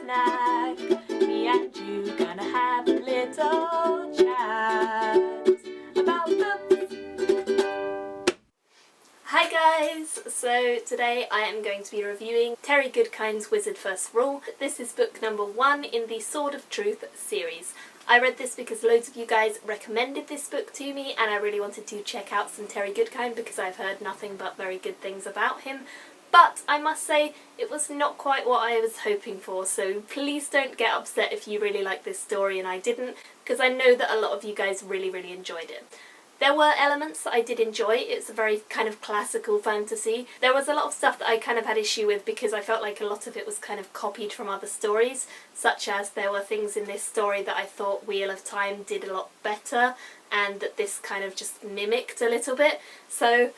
snack. Me and you gonna have a little chat about books. Hi guys! So today I am going to be reviewing Terry Goodkind's Wizard First Rule. This is book number 1 in the Sword of Truth series. I read this because loads of you guys recommended this book to me and I really wanted to check out some Terry Goodkind because I've heard nothing but very good things about him. But I must say it was not quite what I was hoping for, so please don't get upset if you really like this story and I didn't, because I know that a lot of you guys really enjoyed it. There were elements that I did enjoy. It's a very kind of classical fantasy. There was a lot of stuff that I kind of had issue with because I felt like a lot of it was kind of copied from other stories, such as there were things in this story that I thought Wheel of Time did a lot better and that this kind of just mimicked a little bit. So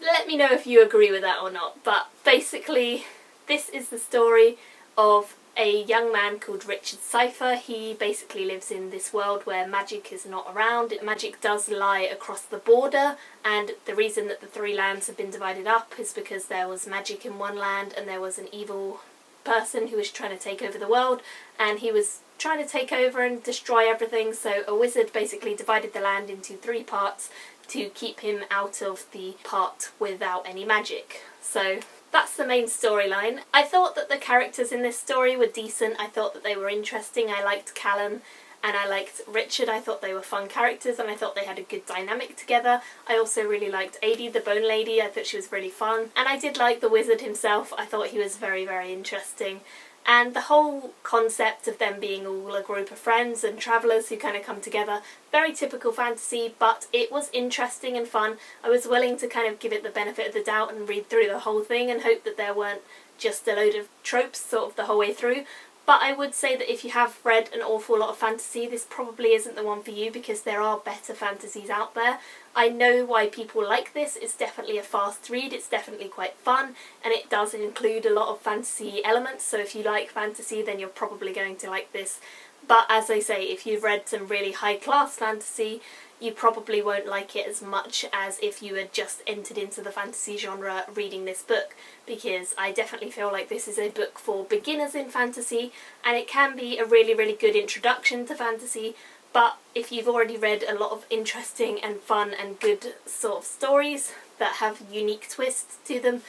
let me know if you agree with that or not. But basically this is the story of a young man called Richard Cypher. He basically lives in this world where magic is not around. Magic does lie across the border, and the reason that the 3 lands have been divided up is because there was magic in one land and there was an evil person who was trying to take over the world, and he was trying to take over and destroy everything, so a wizard basically divided the land into 3 parts to keep him out of the part without any magic. So that's the main storyline. I thought that the characters in this story were decent. I thought that they were interesting. I liked Callum and I liked Richard. I thought they were fun characters and I thought they had a good dynamic together. I also really liked Adie, the Bone Lady. I thought she was really fun. And I did like the wizard himself. I thought he was very interesting. And the whole concept of them being all a group of friends and travellers who kind of come together, very typical fantasy, but it was interesting and fun. I was willing to kind of give it the benefit of the doubt and read through the whole thing and hope that there weren't just a load of tropes sort of the whole way through. But I would say that if you have read an awful lot of fantasy, this probably isn't the one for you because there are better fantasies out there. I know why people like this. It's definitely a fast read, it's definitely quite fun, and it does include a lot of fantasy elements, so if you like fantasy then you're probably going to like this. But as I say, if you've read some really high class fantasy, you probably won't like it as much as if you had just entered into the fantasy genre reading this book, because I definitely feel like this is a book for beginners in fantasy, and it can be a really good introduction to fantasy. But if you've already read a lot of interesting and fun and good sort of stories that have unique twists to them,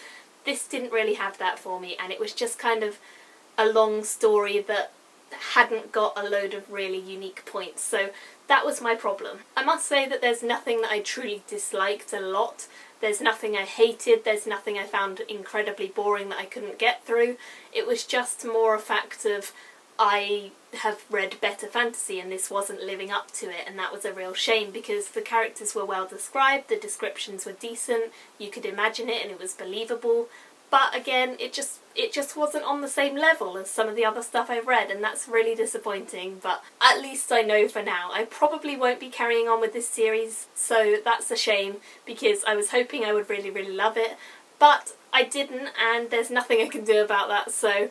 this didn't really have that for me, and it was just kind of a long story that hadn't got a load of really unique points, so that was my problem. I must say that there's nothing that I truly disliked a lot. There's nothing I hated, there's nothing I found incredibly boring that I couldn't get through. It was just more a fact of I have read better fantasy and this wasn't living up to it, and that was a real shame because the characters were well described, the descriptions were decent, you could imagine it and it was believable. But again, it just wasn't on the same level as some of the other stuff I've read, and that's really disappointing, but at least I know for now. I probably won't be carrying on with this series, so that's a shame, because I was hoping I would really love it, but I didn't, and there's nothing I can do about that, so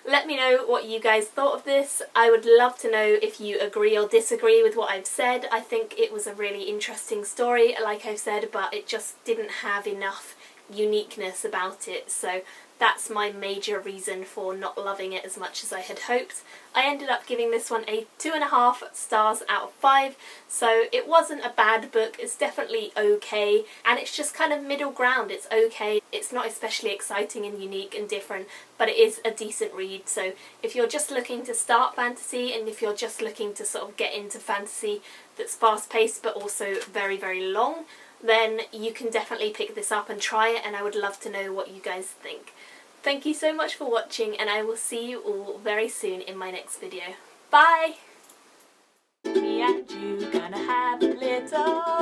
let me know what you guys thought of this. I would love to know if you agree or disagree with what I've said. I think it was a really interesting story, like I've said, but it just didn't have enough uniqueness about it, so that's my major reason for not loving it as much as I had hoped. I ended up giving this one a 2.5 stars out of 5, so it wasn't a bad book. It's definitely okay, and it's just kind of middle ground. It's okay, it's not especially exciting and unique and different, but it is a decent read. So if you're just looking to start fantasy, and if you're just looking to sort of get into fantasy that's fast paced but also very long, then you can definitely pick this up and try it, and I would love to know what you guys think. Thank you so much for watching, and I will see you all very soon in my next video. Bye! Me and you gonna have a little